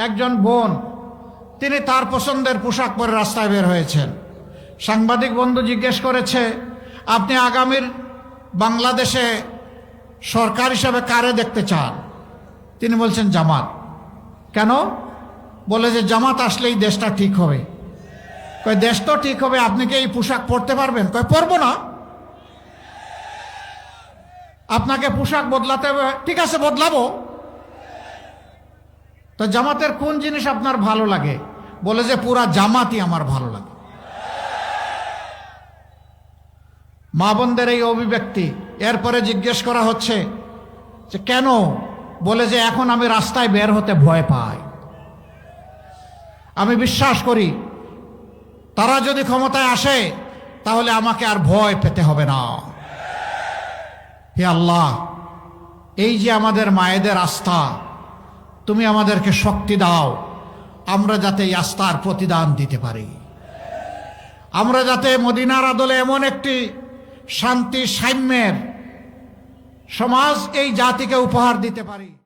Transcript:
একজন বোন, তিনি তার পছন্দের পোশাক পরে রাস্তায় বের হয়েছেন। সাংবাদিক বন্ধু জিজ্ঞেস করেছে, আপনি আগামীর বাংলাদেশে সরকার হিসাবে কারে দেখতে চান? তিনি বলছেন জামাত। কেন? বলে যে জামাত আসলেই দেশটা ঠিক হবে। কয় দেশ তো ঠিক হবে, আপনি কি এই পোশাক পরতে পারবেন? কয় পরবো না। আপনাকে পোশাক বদলাতে হবে, ঠিক আছে বদলাবো। তো জামাতের কোন জিনিস আপনার ভালো লাগে? বলে যে পুরা জামাতই আমার ভালো লাগে। মা বোনদের এই অভিব্যক্তি। এরপরে জিজ্ঞেস করা হচ্ছে যে কেন? বলে যে এখন আমি রাস্তায় বের হতে ভয় পাই। আমি বিশ্বাস করি তারা যদি ক্ষমতায় আসে তাহলে আমাকে আর ভয় পেতে হবে না। হে আল্লাহ, এই যে আমাদের মায়েদের আস্থা, তুমি আমাদেরকে শক্তি দাও, আমরা যাতে এই আস্থার প্রতিদান দিতে পারি। আমরা যাতে মদিনার আদলে এমন একটি শান্তি সাম্যের সমাজ এই জাতিকে উপহার দিতে পারি।